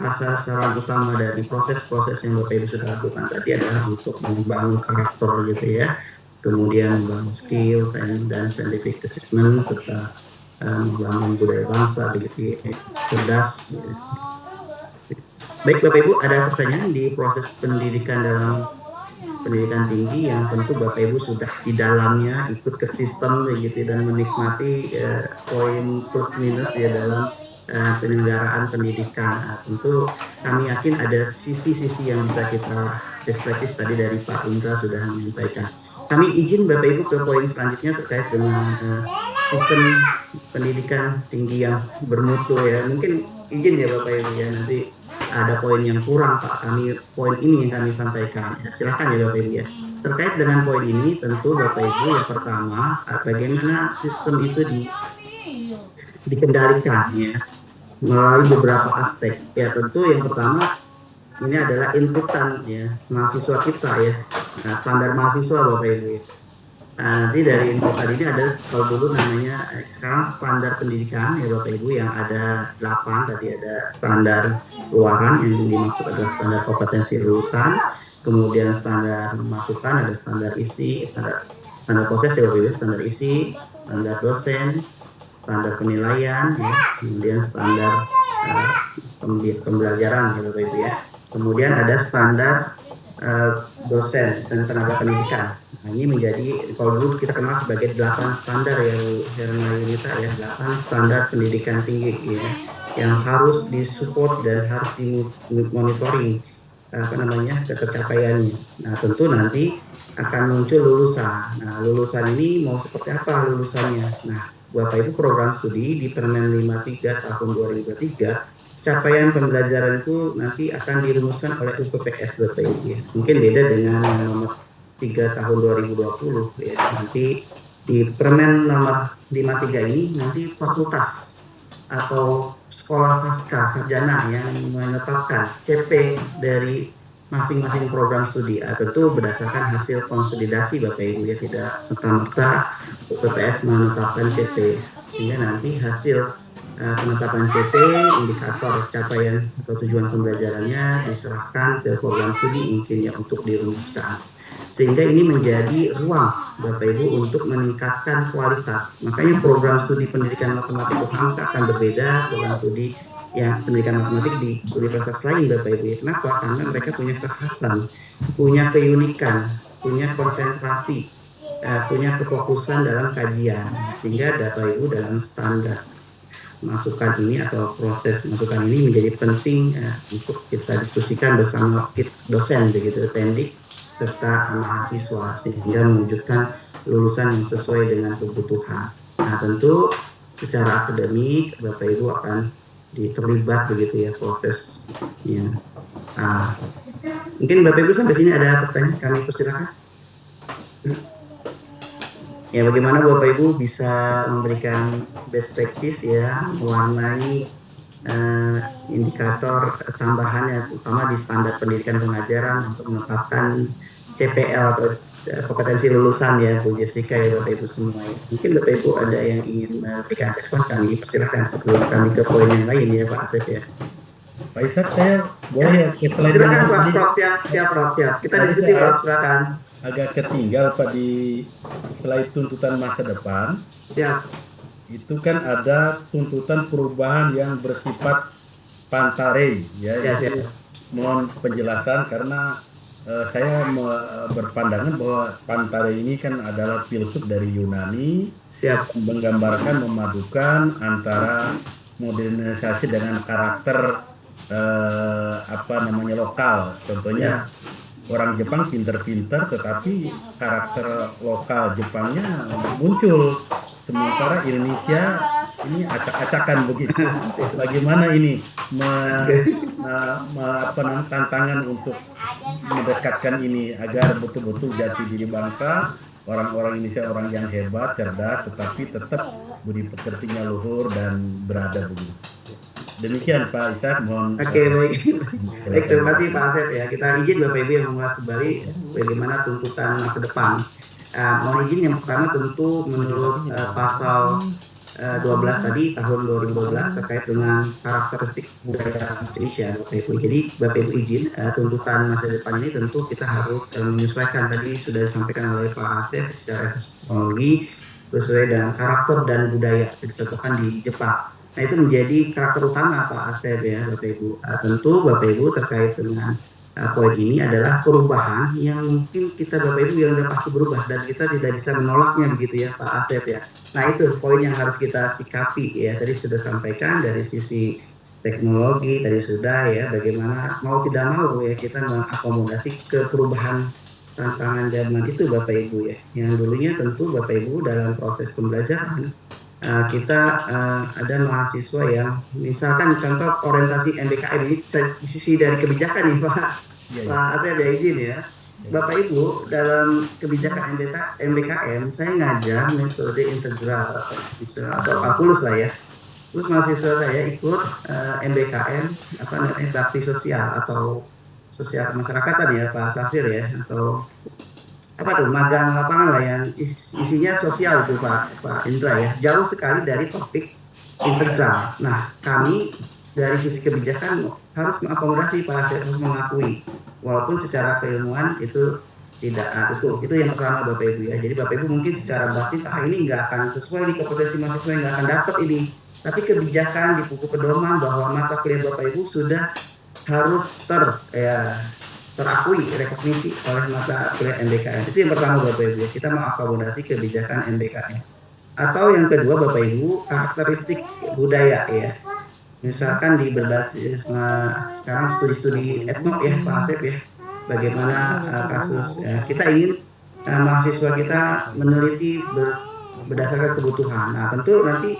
sasaran utama dari proses-proses yang Bapak Ibu sudah lakukan tadi adalah untuk membangun karakter gitu ya, kemudian membangun skills dan scientific assessment, serta membangun budaya bangsa begitu ya, cerdas gitu. Baik Bapak Ibu, ada pertanyaan di proses pendidikan dalam pendidikan tinggi yang tentu Bapak Ibu sudah di dalamnya, ikut ke sistem begitu dan menikmati poin plus minus ya dalam penyelenggaraan pendidikan. Nah, tentu kami yakin ada sisi-sisi yang bisa kita perspektif tadi dari Pak Indra sudah menyampaikan. Kami izin Bapak Ibu ke poin selanjutnya terkait dengan sistem pendidikan tinggi yang bermutu ya. Mungkin izin ya Bapak Ibu ya, nanti ada poin yang kurang Pak, poin ini yang kami sampaikan ya, silakan ya Bapak Ibu ya. Terkait dengan poin ini tentu Bapak Ibu yang pertama, bagaimana sistem itu dikendalikan ya melalui beberapa aspek ya. Tentu yang pertama ini adalah inputan ya mahasiswa kita ya, standar mahasiswa Bapak Ibu ya. Nanti dari info tadi ini ada kalau dulu namanya sekarang standar pendidikan ya Bapak Ibu yang ada 8, tadi ada standar luaran yang dimaksud adalah standar kompetensi lulusan, kemudian standar masukan, ada standar isi, standar proses ya Bapak Ibu, standar isi, standar dosen, standar penilaian ya, kemudian standar pembelajaran ya Bapak Ibu ya. Kemudian ada standar dosen dan tenaga pendidikan. Nah, ini menjadi kalau dulu kita kenal sebagai 8 standar yang Yunita ya, 8 standar pendidikan tinggi ya, yang harus disupport dan harus dimonitoring kecapaiannya. Nah, tentu nanti akan muncul lulusan. Nah, lulusan ini mau seperti apa lulusannya? Nah, Bapak Ibu program studi di Permen 53 tahun 2023 capaian pembelajaran itu nanti akan dirumuskan oleh UPPS Bapak Ibu ya. Mungkin beda dengan nomor 3 tahun 2020 ya. Nanti di Permen nomor 53 ini nanti fakultas atau sekolah pasca sarjana yang menetapkan CP dari masing-masing program studi. Tentu berdasarkan hasil konsolidasi Bapak Ibu ya, tidak serta-merta UPPS menetapkan CP, sehingga nanti hasil penetapan CP, indikator capaian atau tujuan pembelajarannya diserahkan ke program studi mungkin ya untuk dirumuskan, sehingga ini menjadi ruang Bapak Ibu untuk meningkatkan kualitas. Makanya program studi pendidikan matematik UHAMKA akan berbeda program studi yang pendidikan matematik di universitas lain Bapak Ibu. Kenapa? Karena mereka punya kekhasan, punya keunikan, punya konsentrasi, punya kefokusan dalam kajian, sehingga Bapak Ibu dalam standar masukan ini atau proses masukan ini menjadi penting untuk kita diskusikan bersama dosen begitu, pendik serta mahasiswa, sehingga mewujudkan lulusan yang sesuai dengan kebutuhan. Nah, tentu secara akademik Bapak Ibu akan terlibat begitu ya prosesnya. Mungkin Bapak Ibu sampai sini ada pertanyaan, kami persilakan. Ya, bagaimana Bapak Ibu bisa memberikan best practice ya, mewarnai indikator tambahannya, terutama di standar pendidikan pengajaran untuk menetapkan CPL atau kompetensi lulusan ya Bu Jessica ya Bapak Ibu semua ya. Mungkin Bapak Ibu ada yang ingin memberikan respon, kami persilahkan sebelum kami ke poin yang lain ya Pak Asep ya. Pak Ishak, saya boleh ya, silakan Pak Prof, siap. Kita diskusi Prof, silakan. Agak ketinggal Pak di slide tuntutan masa depan. Ya. itu kan ada tuntutan perubahan yang bersifat pantare, ya. Ya, Itu siap. mohon penjelasan karena saya berpandangan bahwa pantare ini kan adalah filsuf dari Yunani, Siap. menggambarkan, memadukan antara modernisasi dengan karakter lokal. Contohnya orang Jepang pinter-pinter, tetapi karakter lokal Jepangnya muncul. Sementara Indonesia ini acak-acakan begitu. Bagaimana ini tantangan untuk mendekatkan ini agar betul-betul jati diri bangsa, orang-orang Indonesia orang yang hebat, cerdas, tetapi tetap budi pekertinya luhur dan beradab begitu. Demikian Pak Ishak, mohon. Oke, baik. Baik, terima kasih Pak Asep ya. Kita izin Bapak Ibu yang mengulas kembali bagaimana tuntutan masa depan. Mohon izin yang pertama tentu menurut pasal 12 tadi tahun 2012 terkait dengan karakteristik budaya Indonesia Bapak Ibu. Jadi Bapak Ibu izin tuntutan masa depan ini tentu kita harus menyesuaikan, tadi sudah disampaikan oleh Pak Asep secara epistemologi sesuai dengan karakter dan budaya ditetapkan di Jepang. Nah, itu menjadi karakter utama Pak Asep ya Bapak Ibu. Tentu Bapak Ibu terkait dengan poin ini adalah perubahan yang mungkin kita Bapak Ibu yang sudah pasti berubah dan kita tidak bisa menolaknya begitu ya Pak Asep ya. Nah, itu poin yang harus kita sikapi ya. Tadi sudah sampaikan dari sisi teknologi tadi sudah ya, bagaimana mau tidak mau ya kita mengakomodasi ke perubahan tantangan zaman itu Bapak Ibu ya. Yang dulunya tentu Bapak Ibu dalam proses pembelajaran kita ada mahasiswa yang misalkan contoh orientasi MBKM ini di sisi dari kebijakan nih Pak Asep ya izin ya. Bapak Ibu dalam kebijakan MBKM saya ngajar metode integral atau kalkulus lah ya. Terus mahasiswa saya ikut MBKM bakti sosial atau sosial kemasyarakatan ya Pak Safir ya, atau magang lapangan lah yang isinya sosial itu Pak Indra ya, jauh sekali dari topik integral. Nah, kami dari sisi kebijakan harus mengakomodasi Pak Asep, harus mengakui walaupun secara keilmuan itu tidak itu yang pertama Bapak Ibu ya. Jadi Bapak Ibu mungkin secara batin ini nggak akan sesuai di kompetensi mahasiswa, nggak akan dapat ini, tapi kebijakan di buku pedoman bahwa mata kuliah Bapak Ibu sudah harus terakui rekognisi oleh mata kuliah MBKM. Itu yang pertama Bapak Ibu ya, kita mengakomodasi kebijakan MBKM. Atau yang kedua Bapak Ibu, karakteristik budaya ya. Misalkan di berbasis sekarang studi-studi etno ya Pak Asep ya, bagaimana kasus kita ingin mahasiswa kita meneliti berdasarkan kebutuhan. Nah, tentu nanti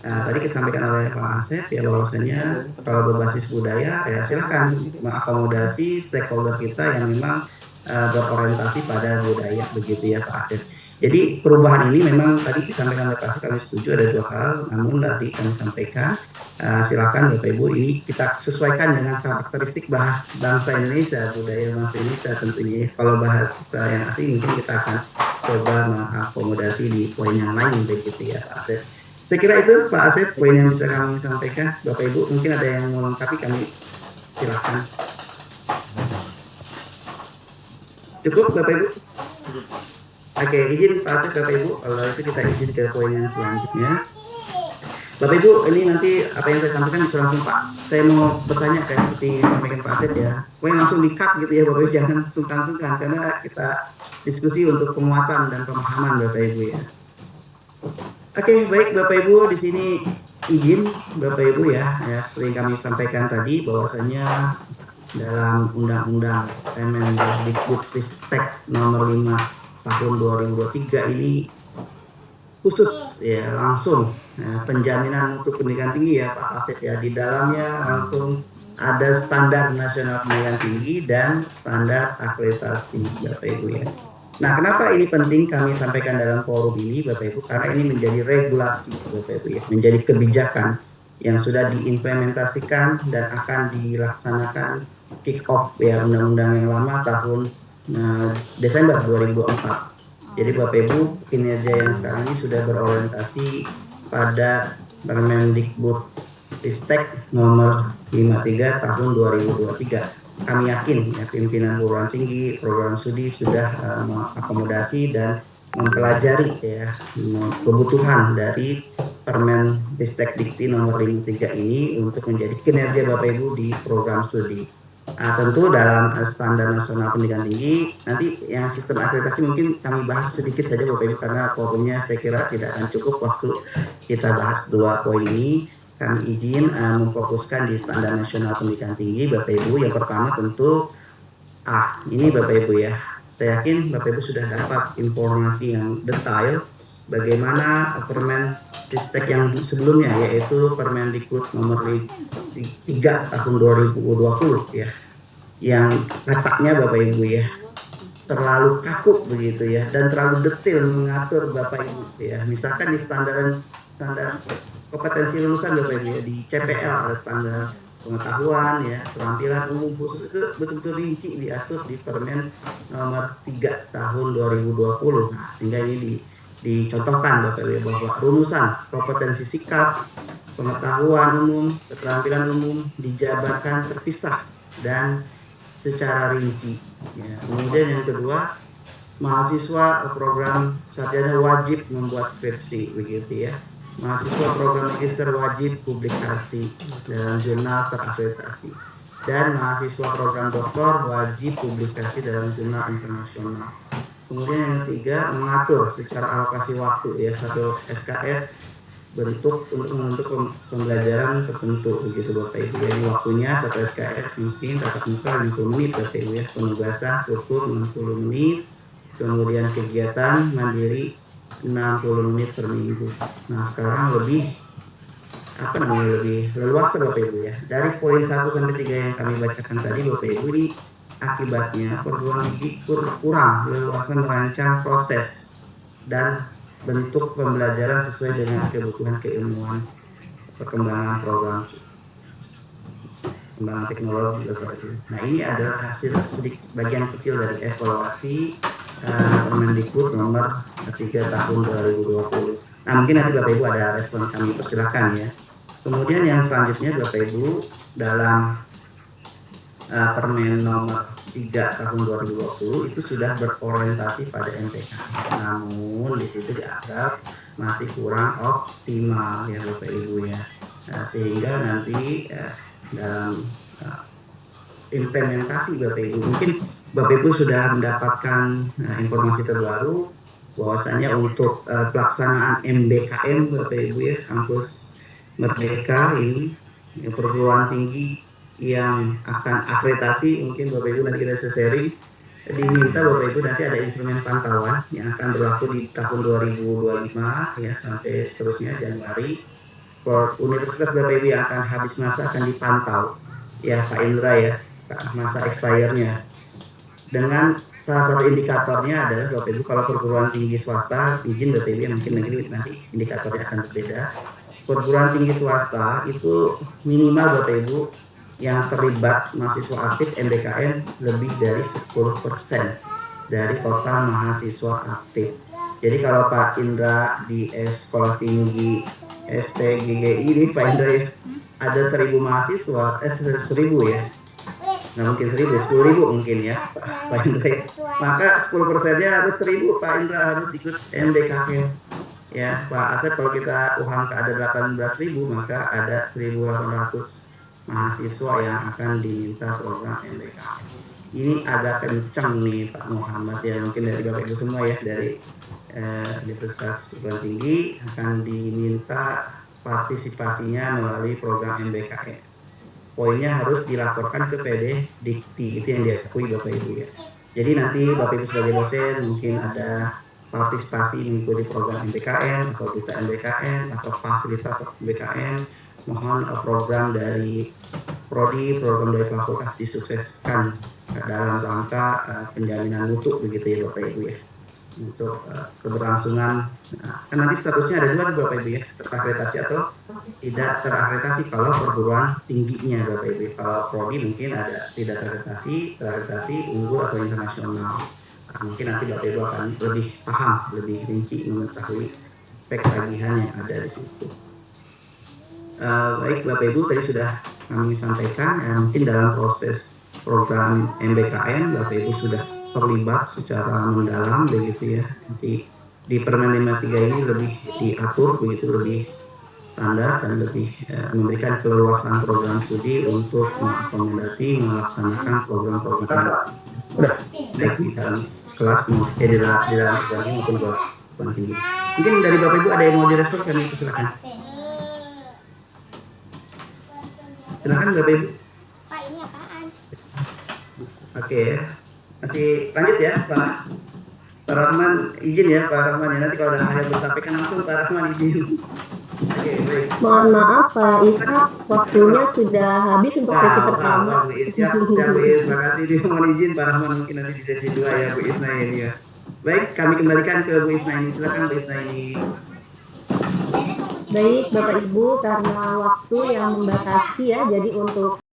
tadi disampaikan oleh Pak Asep ya, bahwasanya kalau berbasis budaya ya silakan mengakomodasi stakeholder kita yang memang berorientasi pada budaya begitu ya Pak Asep. Jadi perubahan ini memang tadi disampaikan oleh Pak Asep, kami setuju ada dua hal, namun tadi kami sampaikan silakan Bapak Ibu ini kita sesuaikan dengan karakteristik bangsa Indonesia, budaya bangsa Indonesia tentunya. Kalau bahasa yang asing mungkin kita akan coba mengakomodasi di poin yang lain begitu ya Pak Asep. Saya kira itu Pak Asep poin yang bisa kami sampaikan. Bapak Ibu mungkin ada yang mau lengkapi, kami silakan. Cukup Bapak Ibu? Oke, izin Pak Asep Bapak Ibu, kalau itu kita izin ke poin yang selanjutnya. Bapak Ibu, ini nanti apa yang saya sampaikan bisa langsung Pak, saya mau bertanya kayak seperti yang sampaikan Pak Asep ya, pokoknya langsung di-cut gitu ya Bapak Ibu, jangan sungkan-sungkan karena kita diskusi untuk penguatan dan pemahaman Bapak Ibu ya. Oke, baik Bapak Ibu, di sini izin Bapak Ibu ya, seperti yang kami sampaikan tadi bahwasanya dalam Undang-Undang Kemendikbudristek nomor 5 tahun 2023 ini khusus ya langsung penjaminan untuk pendidikan tinggi ya Pak Asep ya, di dalamnya langsung ada standar nasional pendidikan tinggi dan standar akreditasi Bapak Ibu ya. Nah, kenapa ini penting kami sampaikan dalam forum ini Bapak Ibu? Karena ini menjadi regulasi Bapak Ibu ya, menjadi kebijakan yang sudah diimplementasikan dan akan dilaksanakan kick off ya undang-undang yang lama tahun Desember 2004. Jadi Bapak Ibu, kinerja yang sekarang ini sudah berorientasi pada Permendikbudristek nomor 53 tahun 2023. Kami yakin ya, pimpinan perguruan tinggi, program studi sudah mengakomodasi dan mempelajari ya kebutuhan dari Permen Ristek Dikti nomor 53 ini untuk menjadi kinerja Bapak Ibu di program studi. Tentu dalam standar nasional pendidikan tinggi, nanti yang sistem akreditasi mungkin kami bahas sedikit saja Bapak Ibu, karena forumnya saya kira tidak akan cukup waktu kita bahas 2 poin ini. Kami izin memfokuskan di standar nasional pendidikan tinggi Bapak Ibu. Yang pertama tentu ini Bapak Ibu ya, saya yakin Bapak Ibu sudah dapat informasi yang detail bagaimana Permen Ristek yang sebelumnya, yaitu Permendikbud nomor 3 tahun 2020 ya, yang letaknya Bapak Ibu ya terlalu kaku begitu ya, dan terlalu detail mengatur Bapak Ibu ya. Misalkan di standar kompetensi lulusan Bapak Ibu ya, di CPL ada standar pengetahuan ya, keterampilan umum khusus, itu betul-betul rinci diatur di Permen nomor 3 tahun 2020. Nah, sehingga ini dicontohkan Bapak Ibu bahwa rumusan kompetensi sikap, pengetahuan umum, keterampilan umum dijabarkan terpisah dan secara rinci ya. Kemudian yang kedua, mahasiswa program sarjana wajib membuat skripsi begitu ya. Mahasiswa program magister wajib publikasi dalam jurnal terakreditasi, dan mahasiswa program doktor wajib publikasi dalam jurnal internasional. Kemudian yang ketiga, mengatur secara alokasi waktu ya, 1 SKS bentuk untuk membentuk pembelajaran tertentu begitu Bapak Ibu. Jadi waktunya 1 SKS mungkin tatap muka 50 menit Bapak Ibu ya, penugasan struktur 60 menit, kemudian kegiatan mandiri 60 menit per minggu. Nah sekarang lebih leluasa Bapak Ibu ya. Dari poin 1 sampai 3 yang kami bacakan tadi Bapak Ibu, ini akibatnya perguruan tinggi kurang leluasa merancang proses dan bentuk pembelajaran sesuai dengan kebutuhan keilmuan, perkembangan program, perkembangan teknologi Bapak Ibu. Nah ini adalah hasil sedikit bagian kecil dari evaluasi Permendikbud nomor 3 tahun 2020. Nah mungkin nanti Bapak Ibu ada respon, kami persilakan ya. Kemudian yang selanjutnya Bapak Ibu, dalam Permen nomor 3 tahun 2020 itu sudah berorientasi pada MTK. Namun di situ dianggap masih kurang optimal ya Bapak Ibu ya. Sehingga nanti dalam implementasi Bapak Ibu, mungkin Bapak Ibu sudah mendapatkan informasi terbaru bahwasanya untuk pelaksanaan MBKM Bapak Ibu ya, kampus Merdeka ini perguruan tinggi yang akan akreditasi, mungkin Bapak Ibu nanti kita sharing, diminta Bapak Ibu nanti ada instrumen pantauan yang akan berlaku di tahun 2025 ya sampai seterusnya Januari. Universitas Bapak Ibu yang akan habis masa akan dipantau ya Pak Indra ya, masa expirednya. Dengan salah satu indikatornya adalah Bapak Ibu, kalau perguruan tinggi swasta, izin Bapak Ibu, mungkin nanti indikatornya akan berbeda. Perguruan tinggi swasta itu minimal Bapak Ibu yang terlibat mahasiswa aktif MBKM lebih dari 10% dari total mahasiswa aktif. Jadi kalau Pak Indra di Sekolah Tinggi STGGI ini Pak Indra ya, ada 1000 mahasiswa, 1000 ya. Nah mungkin 10.000 mungkin ya Pak Indra ya. Maka 10%-nya harus 1000 Pak Indra harus ikut MBKM ya. Pak Asep kalau kita UHAMKA ada 18.000, maka ada 1.800 mahasiswa yang akan diminta program MBKM. Ini agak kencang nih Pak Muhammad ya, mungkin dari Bapak Ibu semua ya, dari Universitas Perguruan Tinggi akan diminta partisipasinya melalui program MBKM. Poinnya harus dilaporkan ke PD Dikti, itu yang diakui Bapak Ibu ya. Jadi nanti Bapak Ibu sebagai dosen mungkin ada partisipasi mengikuti program MBKM atau duta MBKM atau fasilitator MBKM, mohon program dari prodi, program dari fakultas disukseskan dalam rangka penjaminan mutu begitu ya Bapak Ibu ya, untuk keberlangsungan. Kan nanti statusnya ada 2 Bapak Ibu ya, terakreditasi atau tidak terakreditasi kalau perguruan tingginya Bapak Ibu. Kalau prodi mungkin ada tidak terakreditasi, unggul atau internasional. Mungkin nanti Bapak Ibu akan lebih paham, lebih rinci mengetahui spek tagihan yang ada di situ. Baik Bapak Ibu, tadi sudah kami sampaikan mungkin dalam proses program MBKM Bapak Ibu sudah terlibat secara mendalam begitu ya. Nanti di Permen 53 ini lebih diatur begitu, lebih standar dan lebih memberikan keleluasan program studi untuk mengakomodasi melaksanakan program-program baik di dalam kelas di dalam perguruan tinggi maupun perguruan tinggi. Mungkin dari Bapak Ibu ada yang mau direspon, kami persilakan. Silakan Bapak Ibu. Pak, ini apaan? Oke, masih lanjut ya Pak Rahman, izin ya Pak Rahman ya, nanti kalau udah akhir bersampaikan langsung Pak Rahman izin. Oke, baik. Mohon maaf Pak Ishak, waktunya sudah habis untuk sesi pertama. Bu Is, siap Bu Is, terima kasih. Mohon izin Pak Rahman, mungkin nanti di sesi 2 ya Bu Isna ini ya. Baik, kami kembalikan ke Bu Isna ini, silakan Bu Isna ini. Baik Bapak Ibu, karena waktu yang membatasi ya, jadi untuk